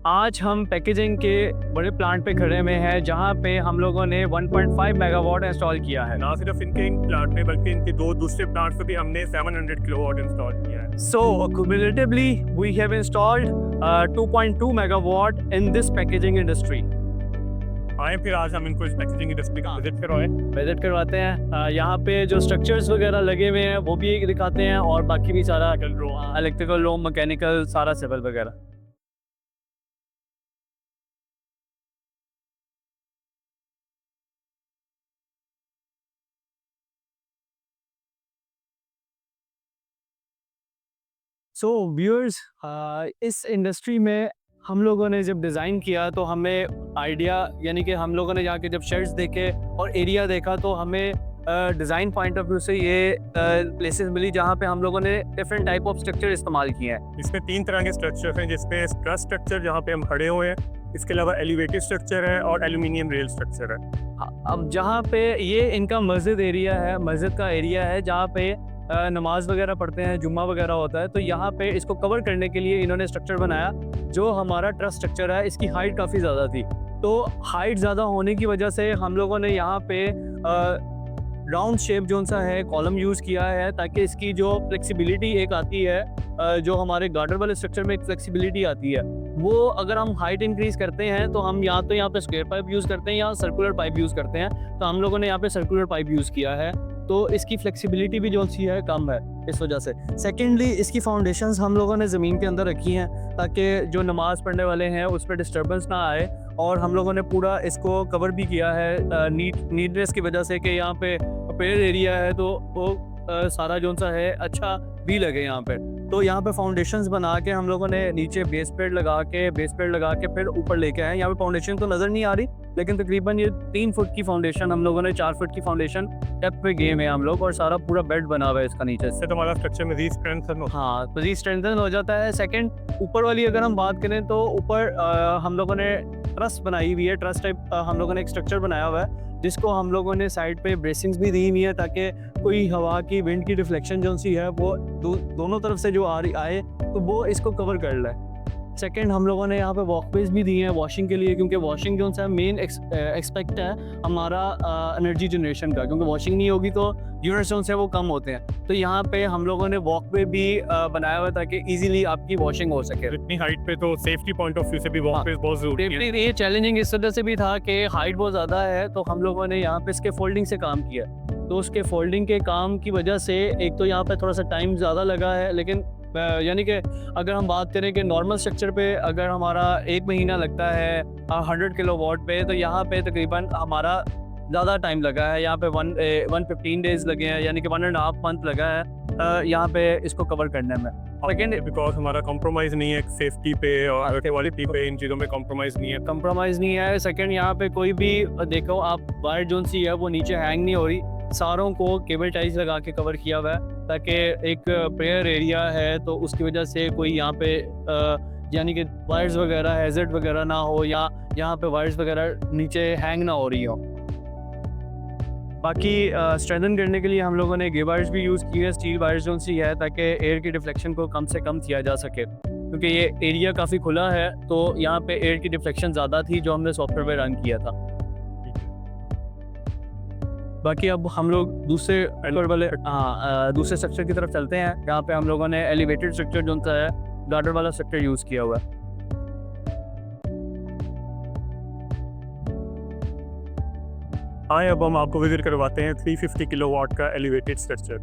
आज हम पैकेजिंग के बड़े प्लांट पे खड़े हुए हैं जहाँ पे हम लोगों ने 1.5 मेगावाट इंस्टॉल किया है। ना सिर्फ इनके इन प्लांट में बल्कि इनके दो दूसरे प्लांट्स पे भी हमने 700 किलोवाट इंस्टॉल किया है। So cumulatively we have installed 2.2 megawatt in this packaging industry. आए फिर आज हम इनको इस पैकेजिंग इंडस्ट्री का विजिट करवाएं। विजिट करवाते हैं। यहाँ पे जो स्ट्रक्चर्स वगैरह लगे हुए हैं वो भी दिखाते हैं और बाकी भी सारा इलेक्ट्रिकल रूम, मैकेनिकल, सारा सिविल वगैरह। सो व्यूअर्स, इस इंडस्ट्री में हम लोगों ने जब डिज़ाइन किया तो हमें आइडिया, यानी कि हम लोगों ने जाके जब शेड्स देखे और एरिया देखा तो हमें डिज़ाइन पॉइंट ऑफ व्यू से ये प्लेसेस मिली जहाँ पे हम लोगों ने डिफरेंट टाइप ऑफ स्ट्रक्चर इस्तेमाल किए हैं। इसमें 3 तरह के स्ट्रक्चर हैं, जिसमें ट्रस स्ट्रक्चर जहाँ पे हम खड़े हुए हैं, इसके अलावा एलिवेटेड स्ट्रक्चर है और एल्यूमिनियम रेल स्ट्रक्चर है। अब जहाँ पे ये इनका मस्जिद एरिया है, मस्जिद का एरिया है जहाँ पे नमाज वगैरह पढ़ते हैं, जुम्मा वगैरह होता है, तो यहाँ पे इसको कवर करने के लिए इन्होंने स्ट्रक्चर बनाया। जो हमारा ट्रस स्ट्रक्चर है इसकी हाइट काफ़ी ज़्यादा थी, तो हाइट ज़्यादा होने की वजह से हम लोगों ने यहाँ पे राउंड शेप जो सा है कॉलम यूज़ किया है, ताकि इसकी जो फ्लेक्सिबिलिटी एक आती है, जो हमारे गार्डर वाले स्ट्रक्चर में एक फ्लेक्सिबिलिटी आती है, वो अगर हम हाइट इंक्रीज़ करते हैं तो हम या तो यहाँ पे स्क्वायर पाइप यूज़ करते हैं या सर्कुलर पाइप यूज़ करते हैं। तो हम लोगों ने यहाँ पे सर्कुलर पाइप यूज़ किया है, तो इसकी फ्लेक्सिबिलिटी भी जो सी है कम है इस वजह से। सेकेंडली, इसकी फाउंडेशंस हम लोगों ने ज़मीन के अंदर रखी हैं ताकि जो नमाज़ पढ़ने वाले हैं उस पर डिस्टर्बेंस ना आए, और हम लोगों ने पूरा इसको कवर भी किया है नीटनेस की वजह से कि यहाँ पे पेड़ एरिया है तो वो सारा जो सा है अच्छा भी लगे यहाँ पे। तो यहाँ पे फाउंडेशंस बना के हम लोगों ने नीचे बेस प्लेट लगा के फिर ऊपर लेके आए। यहाँ पे फाउंडेशन तो नज़र नहीं आ रही, लेकिन तकरीबन ये 3 फुट की फाउंडेशन हम लोगों ने 4 फुट की फाउंडेशन डेप्थ पे गए में हम लोग, और सारा पूरा बेड बना हुआ है इसका नीचे से। इससे तो हमारा स्ट्रक्चर में स्ट्रेंथन होता है। हाँ, मज़ीद स्ट्रेंथन हो जाता है। सेकंड, ऊपर वाली अगर हम बात करें तो ऊपर हम लोगों ने ट्रस बनाई हुई है, ट्रस टाइप हम लोगों ने एक स्ट्रक्चर बनाया हुआ है, जिसको हम लोगों ने साइड पे ब्रेसिंग्स भी दी हुई है ताकि कोई हवा की, विंड की रिफ्लेक्शन जो सी है वो दोनों तरफ से जो आ रही आए तो वो इसको कवर कर ले। सेकंड, हम लोगों ने यहाँ पे वॉकवेज भी दिए हैं वॉशिंग के लिए, क्योंकि वॉशिंग जो सा मेन एक्सपेक्ट है हमारा एनर्जी जनरेशन का, क्योंकि वॉशिंग नहीं होगी तो यूनिट्स जो है वो कम होते हैं। तो यहाँ पे हम लोगों ने वॉकवे भी बनाया हुआ ताकि इजीली आपकी वॉशिंग हो सके। इतनी हाइट पे तो सेफ्टी पॉइंट ऑफ व्यू से भी वॉकवेज बहुत जरूरी है। सेफ्टी ये चैलेंजिंग इस वजह से भी था कि हाइट बहुत ज़्यादा है, तो हम लोगों ने यहाँ पे इसके फोल्डिंग से काम किया। तो उसके फोल्डिंग के काम की वजह से एक तो यहाँ पे थोड़ा सा टाइम ज़्यादा लगा है, लेकिन यानी कि अगर हम बात करें कि नॉर्मल स्ट्रक्चर पे अगर हमारा 1 महीना लगता है 100 किलोवाट पे, तो यहाँ पे तकरीबन हमारा ज़्यादा टाइम लगा है। यहाँ पे 115 डेज़ लगे हैं, यानी कि 1.5 मंथ लगा है यहाँ पे इसको कवर करने में। सेकेंड, बिकॉज हमारा कॉम्प्रोमाइज़ नहीं है सेफ्टी पे और क्वालिटी पे, इन चीज़ों में कॉम्प्रोमाइज़ नहीं है। सेकेंड, यहाँ पे कोई भी देखो आप वायर जोन सी है वो नीचे हैंग नहीं हो रही, सारों को केबल टाइज लगा के कवर किया हुआ है ताकि एक प्रेयर एरिया है तो उसकी वजह से कोई यहाँ पे यानी कि वायर्स वगैरह हैजर्ड वगैरह ना हो, या यहाँ पे वायर्स वगैरह नीचे हैंग ना हो रही हो। बाकी स्ट्रेंथन करने के लिए हम लोगों ने गे वायर्स भी यूज़ किए हैं, स्टील वायर्स जो सी है, ताकि एयर की डिफ्लेक्शन को कम से कम किया जा सके, क्योंकि ये एरिया काफ़ी खुला है तो यहाँ पे एयर की डिफ्लेक्शन ज़्यादा थी जो हमने सॉफ्टवेयर में रन किया था। बाकी अब हम लोग दूसरे स्ट्रक्चर की तरफ चलते हैं, जहाँ पे हम लोगों ने एलिवेटेड स्ट्रक्चर जो है गार्डर वाला स्ट्रक्चर यूज़ किया हुआ है। आए अब हम आपको विजिट करवाते हैं 350 किलोवाट का एलिवेटेड स्ट्रक्चर।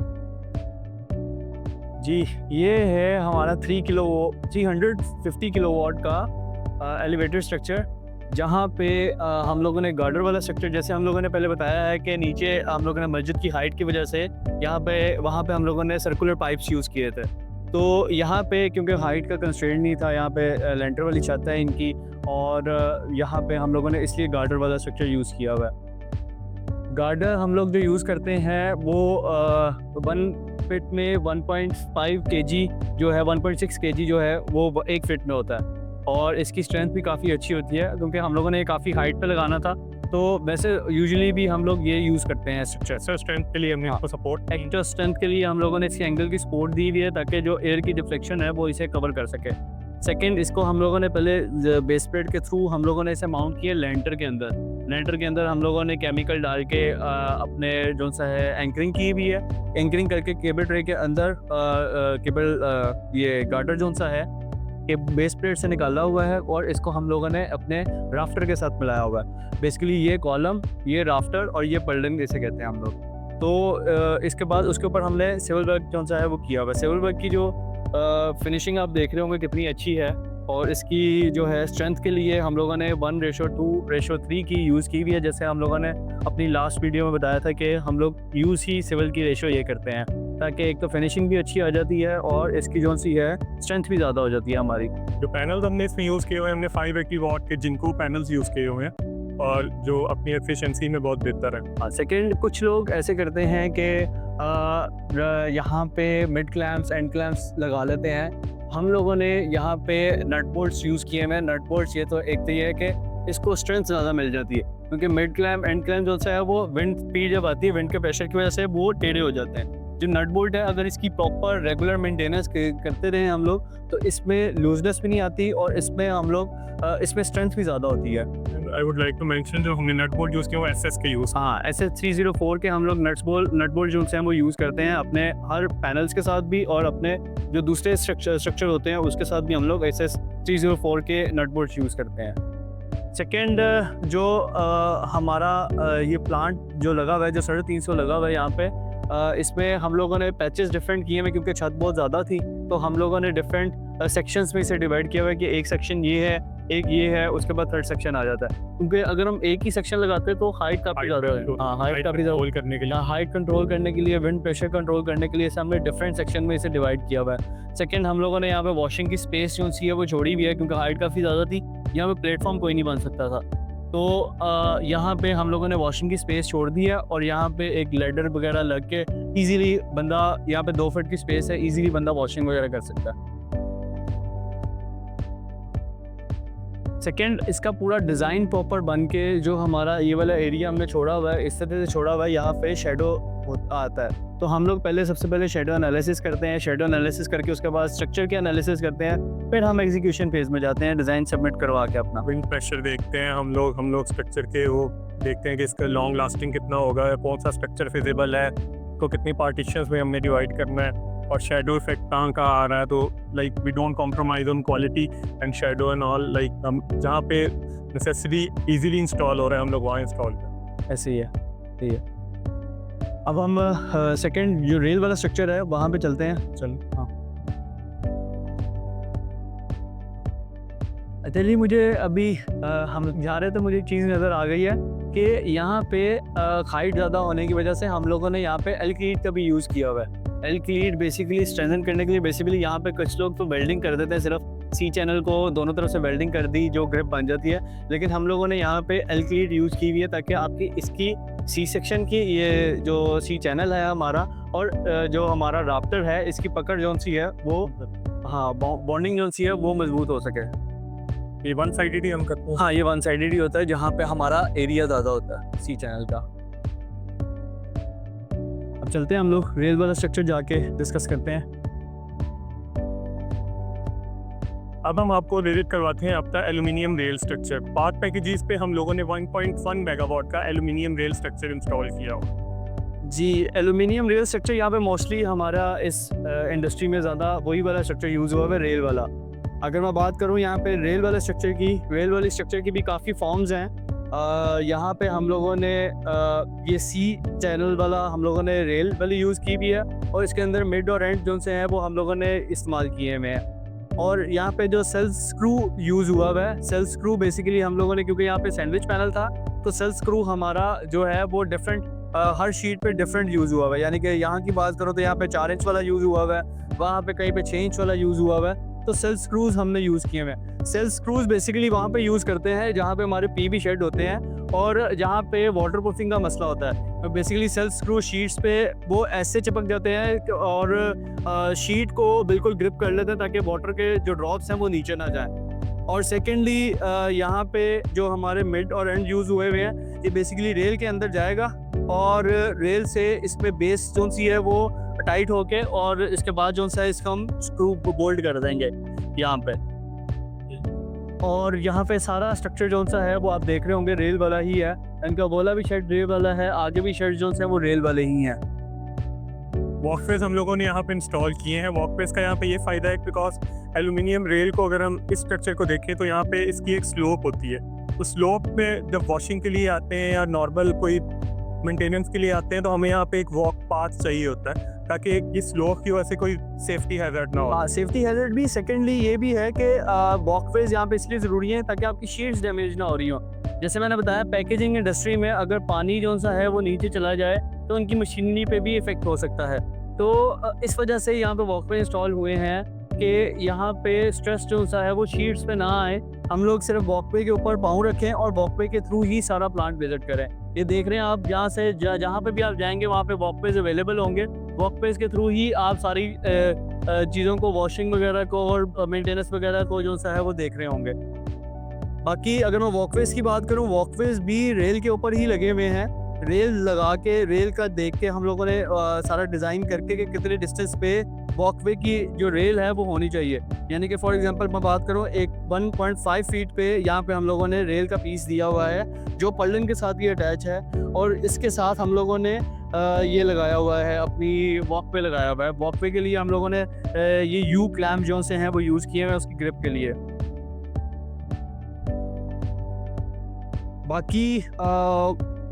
जी, ये है हमारा 350 किलोवाट का एलिवेटेड स्ट्रक्चर, जहाँ पे हम लोगों ने गार्डर वाला स्ट्रक्चर, जैसे हम लोगों ने पहले बताया है कि नीचे हम लोगों ने मस्जिद की हाइट की वजह से वहाँ पे हम लोगों ने सर्कुलर पाइप्स यूज़ किए थे। तो यहाँ पे क्योंकि हाइट का कंस्ट्रेंट नहीं था, यहाँ पे लेंटर वाली छत है इनकी, और यहाँ पे हम लोगों ने इसलिए गार्डर वाला स्ट्रक्चर यूज़ किया हुआ है। गार्डर हम लोग जो यूज़ करते हैं वो 1 फिट में 1.5 kg जो है, 1.6 kg जो है वो 1 फिट में होता है, और इसकी स्ट्रेंथ भी काफ़ी अच्छी होती है क्योंकि हम लोगों ने काफ़ी हाइट पे लगाना था। तो वैसे यूजुअली भी हम लोग ये यूज़ करते हैं स्ट्रक्चर। एक्स्ट्रा स्ट्रेंथ के लिए हमने आपको सपोर्ट स्ट्रेंथ के लिए हम लोगों ने इसके एंगल की सपोर्ट दी हुई है ताकि जो एयर की डिफ्लेक्शन है वो इसे कवर कर सके। सेकंड, इसको हम लोगों ने पहले बेस प्लेट के थ्रू हम लोगों ने इसे माउंट किया लेंटर के अंदर। लेंटर के अंदर हम लोगों ने केमिकल डाल के अपने जो सा है एंकरिंग की भी है। एंकरिंग करके केबल ट्रे के अंदर केबल ये गार्टर जो सा है कि बेस प्लेट से निकाला हुआ है और इसको हम लोगों ने अपने राफ्टर के साथ मिलाया हुआ है। बेसिकली ये कॉलम, ये राफ्टर और ये पर्लिंग जिसे कहते हैं हम लोग। तो इसके बाद उसके ऊपर हमने सिविल वर्क जो सा है वो किया हुआ है। सिविल वर्क की जो फिनिशिंग आप देख रहे होंगे कितनी अच्छी है, और इसकी जो है स्ट्रेंथ के लिए हम लोगों ने 1:2:3 की यूज़ की हुई है। जैसे हम लोगों ने अपनी लास्ट वीडियो में बताया था कि हम लोग यूज़ ही सिविल की रेशो ये करते हैं, ताकि एक तो फिनिशिंग भी अच्छी आ जाती है और इसकी जो सी है स्ट्रेंथ भी ज़्यादा हो जाती है हमारी। जो पैनल्स हमने इसमें यूज़ किए हुए हैं, हमने 580 वॉट के जिनको पैनल्स यूज़ किए हुए हैं, और जो अपनी एफिशिएंसी में बहुत बेहतर है। हाँ, सेकंड, कुछ लोग ऐसे करते हैं कि यहाँ पे मिड क्लैम्प्स एंड क्लैम्प्स लगा लेते हैं। हम लोगों ने यहाँ पे नट बोल्ट्स यूज़ किए हैं। नट बोल्ट्स ये तो एक तो ये है कि इसको स्ट्रेंथ ज़्यादा मिल जाती है, क्योंकि मिड क्लैम्प एंड क्लैम्प जो सा है वो विंड स्पीड जब आती है, विंड के प्रेशर की वजह से वो टेढ़े हो जाते हैं। जो नट बोल्ट है, अगर इसकी प्रॉपर रेगुलर मेंटेनेंस करते रहे हम लोग, तो इसमें लूजनेस भी नहीं आती और इसमें हम लोग इसमें स्ट्रेंथ भी ज़्यादा होती है। I would like to mention जो हमने नट बोल्ट यूज़ किया वो एसएस के यूज़। हाँ, SS304 के हम लोग नट बोल्ट जो हैं वो यूज़ करते हैं अपने हर पैनल्स के साथ भी, और अपने जो दूसरे स्ट्रक्चर होते हैं उसके साथ भी हम लोग SS304 के नट बोल्ट यूज़ करते हैं। सेकेंड, जो हमारा ये प्लांट जो लगा हुआ है, जो 350 लगा हुआ है यहाँ पे, इसमें हम लोगों ने पैचेस डिफरेंट किए हैं, क्योंकि छत बहुत ज़्यादा थी तो हम लोगों ने डिफरेंट सेक्शंस में इसे डिवाइड किया हुआ है कि एक सेक्शन ये है, एक ये है, उसके बाद थर्ड सेक्शन आ जाता है। क्योंकि अगर हम एक ही सेक्शन लगाते हैं तो हाइट काफ़ी ज़्यादा है। हाँ, हाइट काफ़ी ज़्यादा कंट्रोल करने के लिए, हाइट कंट्रोल करने के लिए, विंड प्रेशर कंट्रोल करने के लिए इसे हमने डिफरेंट सेक्शन में इसे डिवाइड किया हुआ है। सेकंड, हम लोगों ने यहाँ पे वॉशिंग की स्पेस जो सी है वो छोड़ी भी है, क्योंकि हाइट काफ़ी ज़्यादा थी, यहाँ पे प्लेटफॉर्म कोई नहीं बन सकता था। तो यहाँ पे हम लोगों ने वॉशिंग की स्पेस छोड़ दी है, और यहाँ पे एक लैडर वगैरह लग के इजीली बंदा, यहाँ पे 2 फीट की स्पेस है, इजीली बंदा वॉशिंग वगैरह कर सकता है। सेकेंड, इसका पूरा डिज़ाइन प्रॉपर बन के जो हमारा ये वाला एरिया हमने छोड़ा हुआ है, इस तरह से छोड़ा हुआ है, यहाँ पे शेडो आता है। तो हम लोग सबसे पहले शेडो एनालिसिस करते हैं। शेडो एनालिसिस करके उसके बाद स्ट्रक्चर के एनालिसिस करते हैं, फिर हम एग्जीक्यूशन फेज में जाते हैं, डिज़ाइन सबमिट करवा के अपना। विंड प्रेशर देखते हैं हम लोग स्ट्रक्चर के वो देखते हैं कि इसका लॉन्ग लास्टिंग कितना होगा, कौन सा स्ट्रक्चर फिजिबल है, तो कितनी पार्टीशंस में हमने डिवाइड करना है, और शेडो इफेक्ट कहाँ आ रहा है। तो like we don't compromise on quality and shadow and all. Like हम जहाँ पे नेसेसरी इजीली इंस्टॉल हो रहा है हम लोग वहाँ इंस्टॉल करें। ऐसे ही है, सही है। अब हम सेकंड जो रेल वाला स्ट्रक्चर है वहाँ पे चलते हैं। चल, हाँ, चलिए, मुझे अभी हम जा रहे थे, मुझे एक चीज़ नज़र आ गई है कि यहाँ पे हाइट ज़्यादा होने की वजह से हम लोगों ने यहाँ पे एल्क्लीट का भी यूज़ किया हुआ है। एल्क्लीट बेसिकली स्ट्रेंथन करने के लिए, बेसिकली यहाँ पे कुछ लोग तो वेल्डिंग कर देते हैं, सिर्फ सी चैनल को दोनों तरफ से वेल्डिंग कर दी, जो ग्रिप बन जाती है। लेकिन हम लोगों ने यहाँ पे एल्क्लीट यूज़ की हुई है, ताकि आपकी इसकी सी सेक्शन की ये जो सी चैनल है हमारा, और जो हमारा राफ्टर है, इसकी पकड़ जो सी है वो, हाँ, बॉन्डिंग जो सी है वो मजबूत हो सके। ये वन साइडेड ही हम करते हैं। हाँ, ये वन साइडेड ही होता है, जहाँ पे हमारा एरिया ज़्यादा होता है सी चैनल का। अब चलते हैं हम लोग रेल वाला स्ट्रक्चर जाके डिस्कस करते हैं। अब हम आपको विजिट करवाते हैं अपना एल्यूमिनियम रेल स्ट्रक्चर। 5 पैकेजेस पे हम लोगों ने 1.1 मेगावाट का एल्यूमिनियम रेल स्ट्रक्चर इंस्टॉल किया हुआ। जी, एल्यूमिनियम रेल स्ट्रक्चर यहाँ पे मोस्टली हमारा इस इंडस्ट्री में ज़्यादा वही वाला स्ट्रक्चर यूज़ हुआ है, रेल वाला। अगर मैं बात करूँ यहाँ पे रेल वाले स्ट्रक्चर की, रेल वाले स्ट्रक्चर की भी काफ़ी फॉर्म्स हैं। यहाँ पे हम लोगों ने ये सी चैनल वाला हम लोगों ने रेल वाली यूज़ की भी है, और इसके अंदर मिड और एंड जो से हैं वो हम लोगों ने इस्तेमाल किए हुए हैं। और यहाँ पे जो सेल स्क्रू यूज़ हुआ हुआ है, सेल स्क्रू बेसिकली हम लोगों ने, क्योंकि यहाँ पे सैंडविच पैनल था, तो सेल स्क्रू हमारा जो है वो डिफरेंट, हर शीट पे डिफरेंट यूज़ हुआ हुआ है। यानी कि यहाँ की बात करो तो यहाँ पे 4 इंच वाला यूज़ हुआ हुआ है, वहाँ पे कहीं पे 6 इंच वाला यूज़ हुआ हुआ है। तो सेल स्क्रूज हमने यूज़ किए हुए हैं। सेल स्क्रूज बेसिकली वहाँ पे यूज़ करते हैं जहाँ पे हमारे पीवी शेड होते हैं, और जहाँ पे वाटर प्रूफिंग का मसला होता है। बेसिकली सेल स्क्रू शीट्स पे वो ऐसे चिपक जाते हैं और शीट को बिल्कुल ग्रिप कर लेते हैं, ताकि वाटर के जो ड्रॉप्स हैं वो नीचे ना जाएं। और सेकेंडली यहाँ पे जो हमारे मिड और एंड यूज़ हुए हुए हैं, ये बेसिकली रेल के अंदर जाएगा, और रेल से इसमें बेस जो सी है वो टाइट होके, और इसके बाद जो सा इसका हम स्क्रू बोल्ट कर देंगे यहाँ पे। और यहाँ पे सारा स्ट्रक्चर जो सा है वो आप देख रहे होंगे रेल वाला ही है। इनका बोला भी शेड रेल वाला है, आगे भी शेड जो है वो रेल वाले ही हैं। वॉकवेज हम लोगों ने यहाँ पे इंस्टॉल किए हैं। वॉकवेज का यहाँ पे ये फ़ायदा है बिकॉज एल्यूमिनियम रेल को अगर हम इस स्ट्रक्चर को देखें तो यहाँ पे इसकी एक स्लोप होती है। उस स्लोप में जब वॉशिंग के लिए आते हैं या नॉर्मल कोई मेंटेनेंस के लिए आते हैं तो हमें यहाँ पे एक वॉक पाथ चाहिए होता है ताकि ये स्लोप की वजह से कोई सेफ्टी हैजर्ड ना हो। सेफ्टी हैजर्ड भी, सेकेंडली ये भी है कि वॉकवेज यहाँ पे इसलिए ज़रूरी है ताकि आपकी शीट्स डैमेज ना हो रही हो। जैसे मैंने बताया पैकेजिंग इंडस्ट्री में अगर पानी जो सा है वो नीचे चला जाए तो उनकी मशीनरी पे भी इफेक्ट हो सकता है। तो इस वजह से यहाँ पे वॉकवे इंस्टॉल हुए हैं कि यहाँ पे स्ट्रेस जो सा है वो शीट्स पे ना आए। हम लोग सिर्फ वॉकवे के ऊपर पाँव रखें और वॉकवे के थ्रू ही सारा प्लांट विजिट करें। ये देख रहे हैं आप, जहाँ से जहाँ पे भी आप जाएंगे वहाँ पे वॉकवेज अवेलेबल होंगे। वॉकवेज के थ्रू ही आप सारी चीज़ों को, वॉशिंग वगैरह को और मेंटेनेंस वगैरह को जो सा है वो देख रहे होंगे। बाकी अगर मैं वॉकवेज की बात करूँ, वॉकवेज भी रेल के ऊपर ही लगे हुए हैं। रेल लगा के, रेल का देख के हम लोगों ने सारा डिज़ाइन करके कि कितने डिस्टेंस पे वॉकवे की जो रेल है वो होनी चाहिए। यानी कि फॉर एग्जांपल मैं बात करूँ, एक 1.5 फीट पे यहाँ पे हम लोगों ने रेल का पीस दिया हुआ है जो पर्लिन के साथ ही अटैच है, और इसके साथ हम लोगों ने ये लगाया हुआ है, अपनी वॉकवे लगाया हुआ है। वॉकवे के लिए हम लोगों ने ये यू क्लैम्प जो से हैं वो यूज़ किए हैं उसकी ग्रिप के लिए। बाकी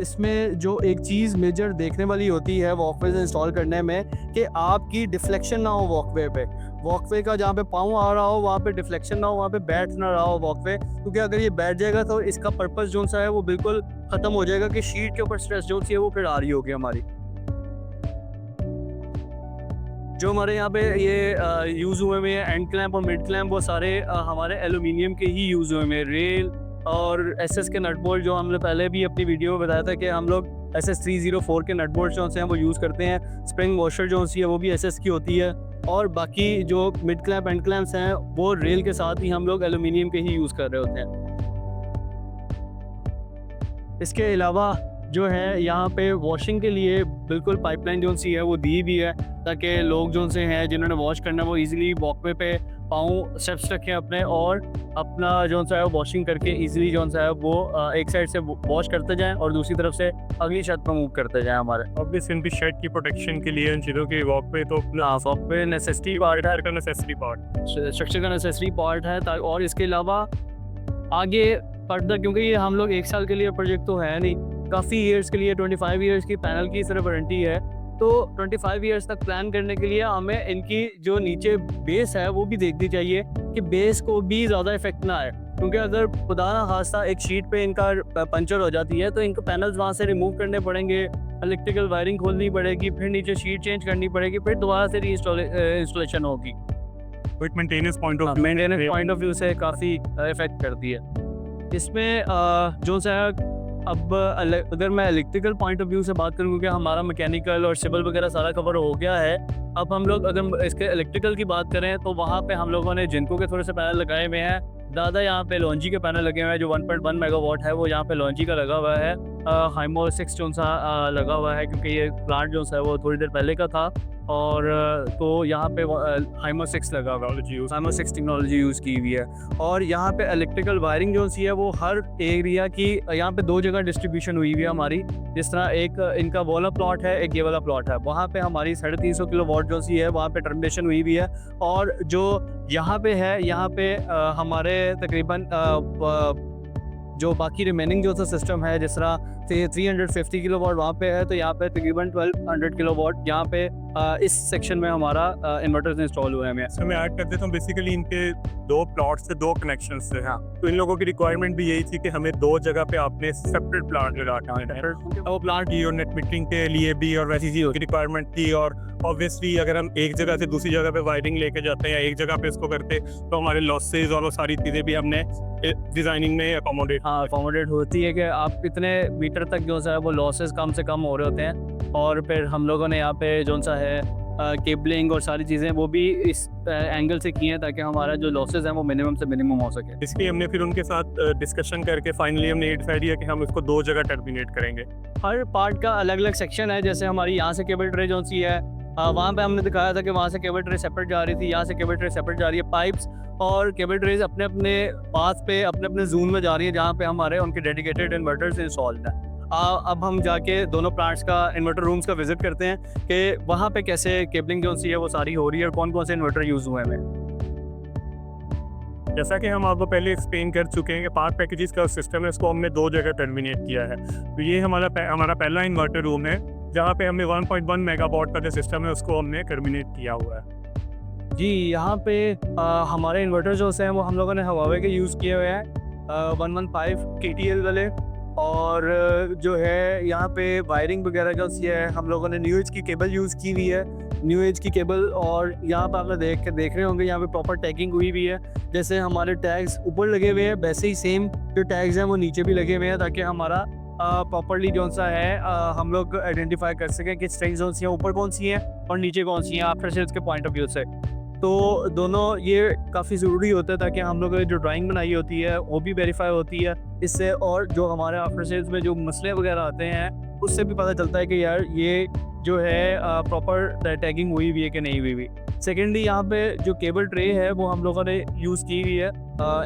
इसमें जो एक चीज़ मेजर देखने वाली होती है वॉकवे इंस्टॉल करने में कि आपकी डिफ्लेक्शन ना हो वॉकवे पे। वॉकवे का जहाँ पे पाँव आ रहा हो वहाँ पे डिफ्लेक्शन ना हो, वहाँ पे बैठ ना रहा हो वॉकवे, क्योंकि अगर ये बैठ जाएगा तो इसका पर्पस जो सा है वो बिल्कुल ख़त्म हो जाएगा कि शीट के ऊपर स्ट्रेस जो सी है वो फिर आ रही होगी हमारी। जो हमारे यहाँ पे ये यूज़ हुए में एंड क्लैम्प और मिड क्लैम्प वो सारे हमारे एल्यूमिनियम के ही यूज़ हुए में। रेल और एसएस के नट बोल्ट जो हमने पहले भी अपनी वीडियो में बताया था कि हम लोग SS 304 के नट बोल्ट जो हैं वो यूज़ करते हैं। स्प्रिंग वॉशर जो सी है वो भी SS की होती है, और बाकी जो मिड क्लैम्प एंड क्लैम्प्स हैं वो रेल के साथ ही हम लोग एल्यूमिनियम के ही यूज़ कर रहे होते हैं। इसके अलावा जो है यहाँ पे वॉशिंग के लिए बिल्कुल पाइपलाइन जो सी है वो दी भी है ताकि लोग जो से हैं जिन्होंने वॉश करना है वो इजीली वॉकवे पे पाँव स्टेप्स रखें अपने, और अपना जो सा है वॉशिंग करके इजीली जो सा है वो एक साइड से वॉश करते जाएं और दूसरी तरफ से अगली छत पर मूव करते जाएं हमारे। ऑब्वियस इनकी शेड की प्रोटेक्शन के लिए इन चीज़ों की वॉकवे तो वॉकवे नेसेसिटी पार्ट है, नेसेसरी पार्ट, स्ट्रक्चर का नेसेसरी पार्ट है। और इसके अलावा आगे फर्दर, क्योंकि ये हम लोग 1 साल के लिए प्रोजेक्ट तो है नहीं, काफ़ी ईयर्स के लिए 25 ईयर्स की पैनल की सिर्फ वारंटी है। तो 25 ईयर्स तक प्लान करने के लिए हमें इनकी जो नीचे बेस है वो भी देखनी चाहिए कि बेस को भी ज़्यादा इफेक्ट ना आए, क्योंकि अगर खुदा ना खास्ता एक शीट पे इनका पंचर हो जाती है तो इनको पैनल्स वहाँ से रिमूव करने पड़ेंगे, इलेक्ट्रिकल वायरिंग खोलनी पड़ेगी, फिर नीचे शीट चेंज करनी पड़ेगी, फिर दोबारा से इंस्टॉलेशन होगी। मेंटेनेंस पॉइंट ऑफ व्यू से काफ़ी इफेक्ट करती है। इसमें जो सा अब अगर मैं इलेक्ट्रिकल पॉइंट ऑफ व्यू से बात करूँ, क्योंकि हमारा मैकेनिकल और सिविल वगैरह सारा कवर हो गया है, अब हम लोग अगर इसके इलेक्ट्रिकल की बात करें तो वहाँ पे हम लोगों ने जिनको के थोड़े से पैनल लगाए हुए हैं। ज़्यादा यहाँ पे लॉन्जी के पैनल लगे हुए हैं, जो 1.1 मेगावाट है वो यहाँ पे लॉन्जी का लगा हुआ है। हाइमो 6 जो सा लगा हुआ है, क्योंकि ये प्लांट जो सा है वो थोड़ी देर पहले का था, और तो यहाँ पे हाइमो 6 लगा हुआ है, हाइमो 6 टेक्नोलॉजी यूज़ की हुई है। और यहाँ पे इलेक्ट्रिकल वायरिंग जो सी है वो हर एरिया की यहाँ पे 2 जगह डिस्ट्रीब्यूशन हुई हुई है हमारी। जिस तरह एक इनका वाला प्लॉट है, एक ये वाला प्लॉट है, वहाँ पे हमारी 350 किलोवाट जो सी है वहाँ पे टर्मिनेशन हुई हुई है। और जो यहाँ पे है, यहाँ पे हमारे तकरीबन जो बाकी रिमेनिंग जो सा सिस्टम है, जिस तरह 350 किलोवाट वहाँ पे है, तो यहाँ पे तकरीबन 1200 किलोवाट यहाँ पे इस सेक्शन में हमारा इन्वर्टर्स इंस्टॉल हुए हैं। इसमें मैं ऐड कर देता हूँ, बेसिकली इनके 2 प्लॉट से 2 कनेक्शन से। हाँ, तो इन लोगों की रिक्वायरमेंट भी यही थी कि हमें 2 जगह पे आपने सेपरेट प्लांट लगाना है। वो प्लांट की और नेट मीटरिंग के लिए भी और वैसी चीज़ों की रिक्वायरमेंट थी। और ऑब्वियसली अगर हम एक जगह से दूसरी जगह पे वायरिंग लेके जाते हैं या एक जगह पे इसको करते, तो हमारे लॉसेज और वो सारी चीज़ें भी हमने डिज़ाइनिंग में अकोमोडेट होती है कि आप कितने मीटर तक जो सा है वो लॉसेस कम से कम हो रहे होते हैं। और फिर हम लोगों ने यहाँ पे जो सा है केबलिंग और सारी चीज़ें वो भी इस एंगल से की हैं ताकि हमारा जो लॉसेस हैं वो मिनिमम से मिनिमम हो सके। इसलिए हमने फिर उनके साथ डिस्कशन करके फाइनली हमने ये डिसाइड किया कि हम इसको 2 जगह टर्मिनेट करेंगे। हर पार्ट का अलग अलग सेक्शन है। जैसे हमारी यहाँ से केबल ट्रे जो सी है, वहाँ पे हमने दिखाया था कि वहाँ से केबल ट्रे सेपरेट जा रही थी, यहाँ से केबल ट्रे सेपरेट जा रही है। पाइप्स और केबल ट्रेज अपने अपने पास पे अपने अपने जोन में जा रही है जहाँ पे हमारे उनके डेडिकेटेड इन्वर्टर्स इंस्टॉल्ड हैं। अब हम जाके दोनों प्लांट्स का इन्वर्टर रूम्स का विजिट करते हैं कि वहाँ पे कैसे केबलिंग जो सी है वो सारी हो रही है और कौन कौन से इन्वर्टर यूज़ हुए हैं। जैसा कि हम आपको पहले एक्सप्लेन कर चुके हैं कि पार्क पैकेजेस का सिस्टम है, इसको हमने 2 जगह टर्मिनेट किया है। तो ये हमारा पहला इन्वर्टर रूम है जहाँ पे हमने 1.1 मेगावाट का जो सिस्टम है उसको हमने टर्मिनेट किया हुआ है। जी, यहाँ पे हमारे इन्वर्टर जो हैं वो हम लोगों ने हवावे के यूज़ किए हुए हैं 115 KTL वाले। और जो है यहाँ पे वायरिंग वगैरह जो सी है हम लोगों ने न्यू एज की केबल यूज़ की हुई है, न्यू एज की केबल। और यहाँ पर आप लोग देख रहे होंगे यहाँ पे प्रॉपर टैगिंग हुई हुई है। जैसे हमारे टैग्स ऊपर लगे हुए हैं वैसे ही सेम जो टैग्स हैं वो नीचे भी लगे हुए हैं ताकि हमारा प्रॉपरली जो सा है हम लोग आइडेंटिफाई कर सकें कि स्ट्रिंग्स जो सी हैं ऊपर कौन सी हैं और नीचे कौन सी हैं आफ्टर सेल्स के पॉइंट ऑफ व्यू से। तो दोनों ये काफ़ी ज़रूरी होता है ताकि हम लोग जो ड्राइंग बनाई होती है वो भी वेरीफाई होती है इससे, और जो हमारे आफ्टर सेल्स में जो मसले वगैरह आते हैं उससे भी पता चलता है कि यार ये जो है प्रॉपर टैगिंग हुई हुई है कि नहीं हुई हुई। सेकेंडली यहाँ पे जो केबल ट्रे है वो हम लोगों ने यूज़ की हुई है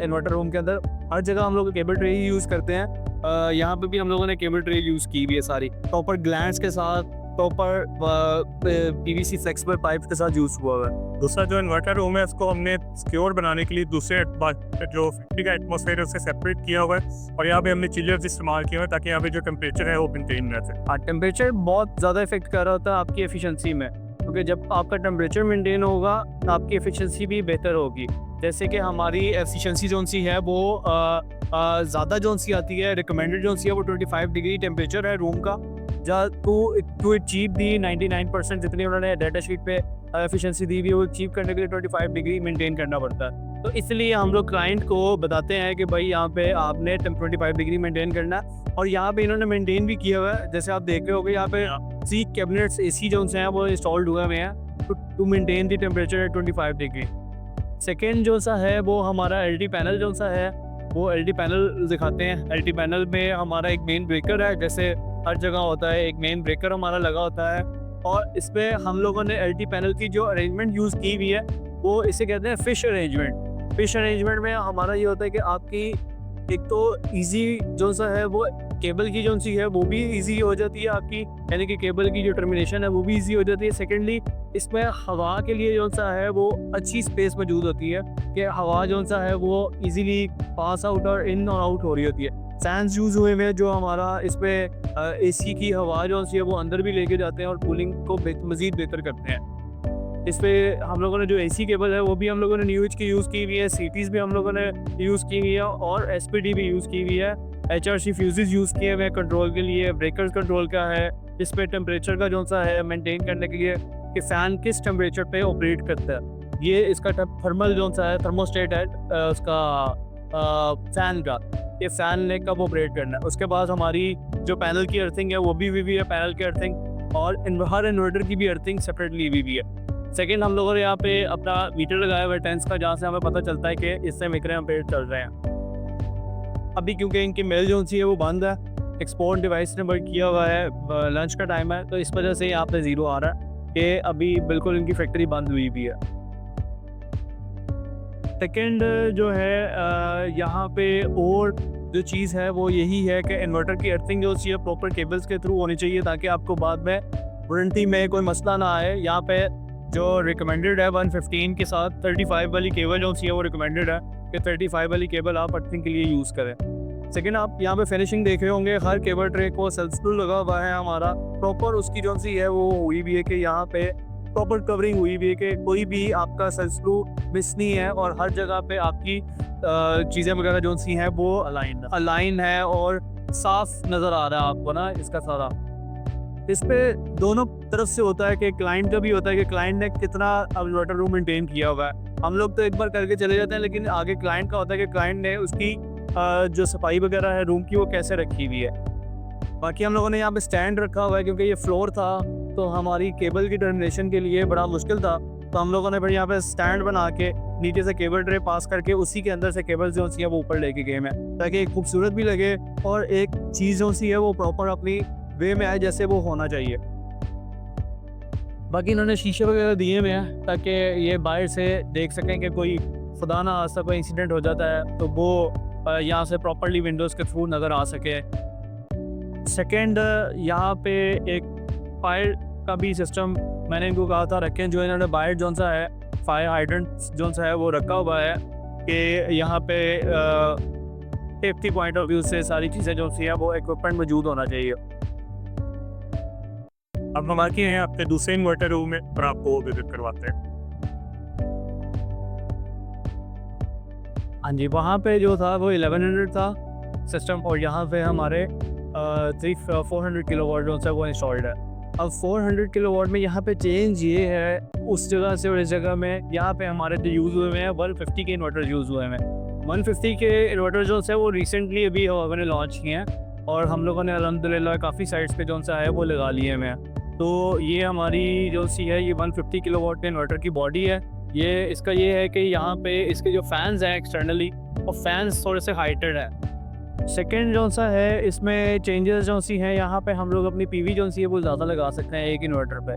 इन्वर्टर रूम के अंदर। हर जगह हम लोग केबल ट्रे ही यूज़ करते हैं। यहाँ पे भी हम लोगों ने केबल ट्रे यूज़ की हुई है सारी प्रॉपर ग्लैंड्स के साथ, प्रॉपर PVC फ्लेक्सिबल पाइप के साथ यूज़ हुआ है। दूसरा जो इन्वर्टर रूम है उसको हमने सिक्योर बनाने के लिए दूसरे जो फैक्ट्री का एटमॉस्फेयर है उससे सेपरेट किया हुआ है और यहाँ पे हमने चिलर्स इस्तेमाल किए हुए हैं ताकि यहाँ पे जो टेम्परेचर है वो मेंटेन रहे। हाँ, टेम्परेचर बहुत ज़्यादा इफेक्ट कर रहा होता है आपकी एफिशिएंसी में, क्योंकि जब आपका टेम्परेचर मेंटेन होगा तो आपकी एफिशिएंसी भी बेहतर होगी। जैसे कि हमारी एफिशिएंसी जो सी है वो ज़्यादा जो सी आती है, रिकमेंडेड जो सी है वो 25 डिग्री टेम्परेचर है रूम का। टू अचीव दी 99% जितनी उन्होंने डाटा शीट पे एफिशिएंसी दी हुई है वो अचीव करने के लिए 25 डिग्री मेंटेन करना पड़ता है। तो इसलिए हम लोग क्लाइंट को बताते हैं कि भाई यहाँ पे आपने 25 डिग्री मेंटेन करना है, और यहाँ पे इन्होंने मेंटेन भी किया हुआ है। जैसे आप देख रहे होगे यहाँ पे 3 कैबिनेट्स AC जो हैं वो इंस्टॉल्ड हुए हुए हैं to maintain the temperature at 25 degree. Second जो सा है वो हमारा LT पैनल जो सा है वो LT पैनल दिखाते हैं। LT पैनल में हमारा एक मेन ब्रेकर है, जैसे हर जगह होता है एक मेन ब्रेकर हमारा लगा होता है। और इसमें हम लोगों ने LT पैनल की जो अरेंजमेंट यूज़ की हुई है वो इसे कहते हैं फिश अरेंजमेंट। फिश अरेंजमेंट में हमारा ये होता है कि आपकी एक तो ईजी जो सा है वो केबल की जो सी है वो भी ईजी हो जाती है आपकी, यानी कि केबल की जो टर्मिनेशन है वो भी ईजी हो जाती है। सेकेंडली इसमें हवा के लिए जो सा है वो अच्छी स्पेस मौजूद होती है कि हवा जो सा है वो इजीली पास आउट और इन और आउट हो रही होती है। फैंस यूज़ हुए में जो हमारा इसमें AC की हवा जो सी है वो अंदर भी लेके जाते हैं और कूलिंग को मज़ीद बेहतर करते हैं। इस पर हम लोगों ने जो AC केबल है वो भी हम लोगों ने न्यू एज की यूज़ की हुई है, CTs भी हम लोगों ने यूज़ की हुई है और SPD भी यूज़ की हुई है। HRC फ्यूजेस यूज़ किए हुए कंट्रोल के लिए, ब्रेकर्स कंट्रोल का है, इस पर टेम्परेचर का जो सा है मेंटेन करने के लिए कि फ़ैन किस टेम्परेचर पे ऑपरेट करता है। ये इसका थर्मल जो सा है थर्मोस्टेट है उसका फ़ैन का, ये फ़ैन ने कब ऑपरेट करना है। उसके बाद हमारी जो पैनल की अर्थिंग है वो भी हुई है, पैनल की अर्थिंग, और हर इन्वर्टर की भी अर्थिंग सेपरेटली हुई है। सेकेंड हम लोगों ने यहाँ पे अपना मीटर लगाया हुआ है टेंस का, जहाँ से हमें पता चलता है कि इससे मिक्रे एम्पेयर चल रहे हैं। अभी क्योंकि इनकी मेल जो सी है वो बंद है, एक्सपोर्ट डिवाइस ने वर्क किया हुआ है, लंच का टाइम है, तो इस वजह से यहाँ पे 0 आ रहा है कि अभी बिल्कुल इनकी फैक्ट्री बंद हुई भी है। सेकेंड जो है यहाँ पे और जो चीज़ है वो यही है कि इन्वर्टर की अर्थिंग जो सी है प्रॉपर केबल्स के थ्रू होनी चाहिए ताकि आपको बाद में वारंटी में कोई मसला ना आए। यहाँ पे जो रिकमेंडेड है 115 के साथ 35 वाली केबल जो सी है वो रिकमेंडेड है कि 35 वाली केबल आप अर्थिंग के लिए यूज़ करें। सेकेंड आप यहाँ पे फिनिशिंग देख रहे होंगे, हर केबल ट्रे को सेल्फ स्क्रू लगा हुआ है हमारा, प्रॉपर उसकी जो सी है वो हुई भी है कि यहाँ पे प्रॉपर कवरिंग हुई भी है कि कोई भी आपका सेल्फ स्क्रू मिस नहीं है, और हर जगह पे आपकी चीज़ें वगैरह जो सी हैं वो अलाइन है और साफ नज़र आ रहा है आपको ना इसका सारा। इस पे दोनों तरफ से होता है कि क्लाइंट का भी होता है कि क्लाइंट ने कितना इन्वर्टर रूम मेंटेन किया हुआ है। हम लोग तो एक बार करके चले जाते हैं, लेकिन आगे क्लाइंट का होता है कि क्लाइंट ने उसकी जो सफाई वगैरह है रूम की वो कैसे रखी हुई है। बाकी हम लोगों ने यहाँ पे स्टैंड रखा हुआ है क्योंकि ये फ्लोर था तो हमारी केबल की टर्मिनेशन के लिए बड़ा मुश्किल था, तो हम लोगों ने फिर यहाँ पे स्टैंड बना के नीचे से केबल ट्रे पास करके उसी के अंदर से केबल जो सी है वो ऊपर लेके गए हैं ताकि खूबसूरत भी लगे और एक चीज़ जो सी है वो प्रॉपर अपनी वे में आए जैसे वो होना चाहिए। बाकी इन्होंने शीशे वगैरह दिए हुए हैं ताकि ये बाहर से देख सकें कि कोई खुदा ना खास्ता कोई इंसिडेंट हो जाता है तो वो यहाँ से प्रॉपर्ली विंडोज़ के थ्रू नज़र आ सके। सेकंड, यहाँ पे एक फायर का भी सिस्टम मैंने इनको कहा था रखें, जो इन्होंने बाहर जो सा है फायर हाइड्रेंट जो सा है वो रखा हुआ है कि यहाँ पे सेफ्टी पॉइंट ऑफ व्यू से सारी चीज़ें जो सी है वो इक्विपमेंट मौजूद होना चाहिए। अब हम आके हैं अपने दूसरे इन्वर्टर रूम में और आपको विजिट करवाते हैं। हाँ जी, वहाँ पे जो था वो 1100 था सिस्टम और यहाँ पे हमारे 400 किलोवाट जो सा वो इंस्टॉल्ड है। अब 400 किलोवाट में यहाँ पे चेंज ये है उस जगह से और इस जगह में, यहाँ पे हमारे जो यूज़ हुए हैं 150 के इन्वर्टर यूज़ हुए हैं। 150 के इन्वर्टर जो है वो रिसेंटली अभी मैंने लॉन्च किए हैं और हम लोगों ने अल्हम्दुलिल्लाह काफ़ी साइट्स पे जो सा है वो लगा लिए हैं। तो ये हमारी जो सी है ये 150 किलोवाट के इन्वर्टर की बॉडी है। ये इसका ये है कि यहाँ पे इसके जो फैंस हैं एक्सटर्नली वो फैंस थोड़े से हाइटेड है। सेकेंड जो सा है इसमें चेंजेस जो सी हैं, यहाँ पे हम लोग अपनी पीवी जो सी है वो ज़्यादा लगा सकते हैं एक इन्वर्टर पे।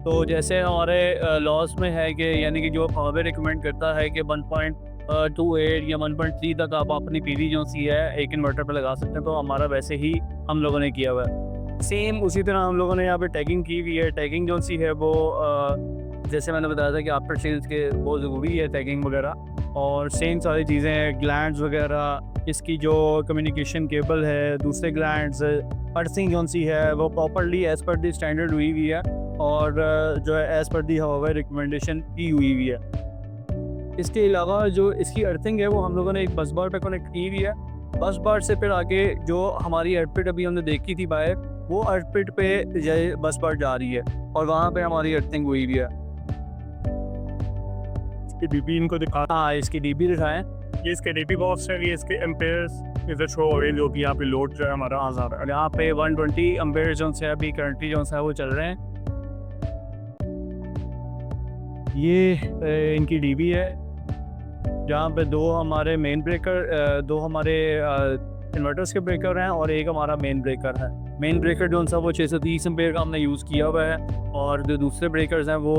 तो जैसे हमारे लॉस में है कि यानी कि जो हमें रिकमेंड करता है कि 1.28 या 1.3 तक आप अपनी पीवी जो सी है एक इन्वर्टर पे लगा सकते हैं, तो हमारा वैसे ही हम लोगों ने किया हुआ है। सेम उसी तरह हम लोगों ने यहाँ पे टैगिंग की हुई है। टैगिंग जो सी है वो जैसे मैंने बताया था कि आफ्टर सेल्स के बहुत ज़रूरी है टैगिंग वगैरह, और सेम सारी चीज़ें हैं, ग्लैंड्स वगैरह, इसकी जो कम्युनिकेशन केबल है, दूसरे ग्लैंड्स, अर्थिंग जो सी है वो प्रॉपर्ली एज़ पर दी स्टैंडर्ड हुई हुई है और जो है एज़ पर दी हवाई रिकमेंडेशन की हुई हुई है। इसके अलावा जो इसकी अर्थिंग है वो हम लोगों ने एक बस बार पे कनेक्ट की हुई है। बस बार से फिर आगे जो हमारी अर्पिट अभी हमने देखी थी बाहर, वो अर्पिट पे बस बार जा रही है और वहाँ पे हमारी अर्थिंग हुई हुई है। इसकी डीपी इनको दिखा, हाँ इसकी डीपी दिखाएं। ये इसके डीपी बॉक्स है, ये इसके एम्पेयर्स इधर शो हो रहे हैं, जो कि यहाँ पे लोड जो है हमारा आज़ाद है। यहाँ पे 120 एम्पेयर जो है अभी करंटली जो है वो चल रहे हैं। ये इनकी डीबी है जहाँ पे दो हमारे मेन ब्रेकर, दो हमारे इन्वर्टर्स के ब्रेकर हैं और एक हमारा मेन ब्रेकर है। मेन ब्रेकर जो सा वो 630 एम्पेयर का हमने यूज़ किया हुआ है और जो दूसरे ब्रेकर्स हैं वो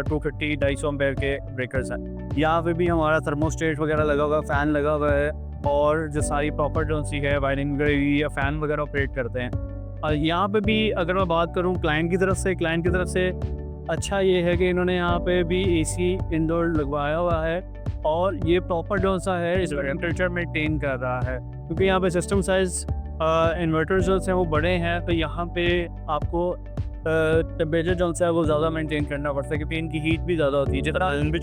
250-250 एम्पेयर के ब्रेकर्स हैं। यहाँ पे भी हमारा थर्मोस्टेट वगैरह लगा हुआ है, फ़ैन लगा हुआ है और जो सारी प्रॉपर जो सी है वायरिंग वगैरह या फ़ैन वगैरह ऑपरेट करते हैं। और यहाँ पे भी अगर मैं बात करूँ क्लाइंट की तरफ से अच्छा ये है कि इन्होंने यहाँ पे भी AC इंडोर लगवाया हुआ है और ये प्रॉपर जो सा है इस टेम्परेचर मेंटेन कर रहा है, क्योंकि यहाँ पे सिस्टम साइज इन्वर्टर्स जो हैं वो बड़े हैं, तो यहाँ पे आपको टेम्परेचर जो है वो ज़्यादा मेंटेन करना पड़ता है क्योंकि इनकी हीट भी ज़्यादा होती है। जितना भी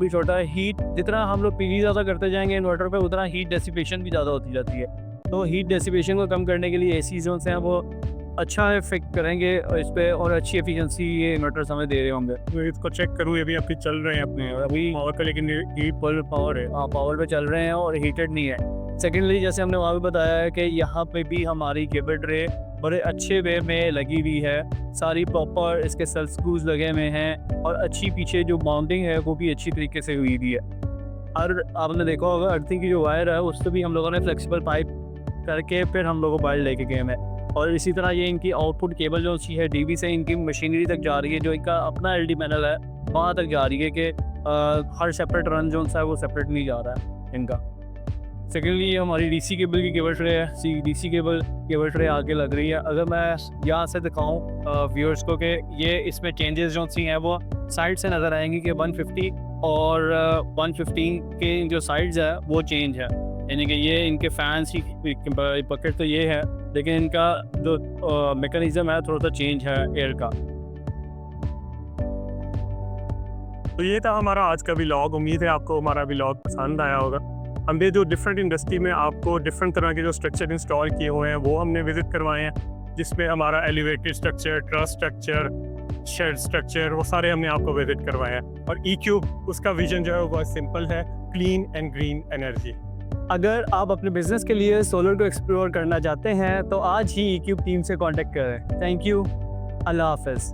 छोटा है हीट, जितना हम लोग पीवी ज़्यादा करते जाएंगे इन्वर्टर पे उतना हीट डेसिपेशन भी ज़्यादा होती जाती है। तो हीट डेसिपेशन को कम करने के लिए AC जो हैं वो अच्छा इफेक्ट करेंगे इस पर और अच्छी एफिशिएंसी ये इन्वर्टर्स हमें दे रहे होंगे। तो इसको चेक करूँ, ये भी अभी चल रहे हैं अपने अभी पावर का, लेकिन हीट फुल पावर है। हाँ पावर पे चल रहे हैं और हीटेड नहीं है। सेकेंडली जैसे हमने वहाँ भी बताया है कि यहाँ पे भी हमारी केबल ट्रे बड़े अच्छे वे में लगी हुई है, सारी प्रॉपर इसके सेल्फ स्क्रूज लगे हुए हैं और अच्छी पीछे जो माउंटिंग है वो भी अच्छी तरीके से हुई हुई है। और आपने देखा होगा अर्थिंग की जो वायर है उससे भी हम लोगों ने फ्लेक्सिबल पाइप करके फिर हम लोगों को बाहर लेके गए हैं। और इसी तरह ये इनकी आउटपुट केबल जो सी है DB से इनकी मशीनरी तक जा रही है, जो इनका अपना LD पैनल है वहाँ तक जा रही है कि हर सेपरेट रन जो है वो सेपरेट नहीं जा रहा है इनका। सेकेंडली ये हमारी DC केबल की केबल ट्रे है। DC केबल ट्रे आगे लग रही है। अगर मैं यहाँ से दिखाऊँ व्यूअर्स को कि ये इसमें चेंजेस जो सी हैं वो साइड से नज़र आएंगी कि 150 और 115 के जो साइड्स है वो चेंज है, यानी कि ये इनके फैंस की पकड़ तो ये है लेकिन इनका जो मैकेनिज्म है थोड़ा सा चेंज है एयर का। तो ये था हमारा आज का व्लॉग। उम्मीद है आपको हमारा व्लॉग पसंद आया होगा। हमने जो डिफरेंट इंडस्ट्री में आपको डिफरेंट तरह के जो स्ट्रक्चर इंस्टॉल किए हुए हैं वो हमने विजिट करवाए हैं, जिसमें हमारा elevated structure, truss structure, shed structure, वो सारे हमने आपको विजिट करवाए हैं। और E-Cube उसका विजन जो है वो सिंपल है, क्लीन एंड ग्रीन एनर्जी। अगर आप अपने बिजनेस के लिए सोलर को एक्सप्लोर करना चाहते हैं तो आज ही E-Cube टीम से कांटेक्ट करें। थैंक यू, अल्लाह हाफिज़।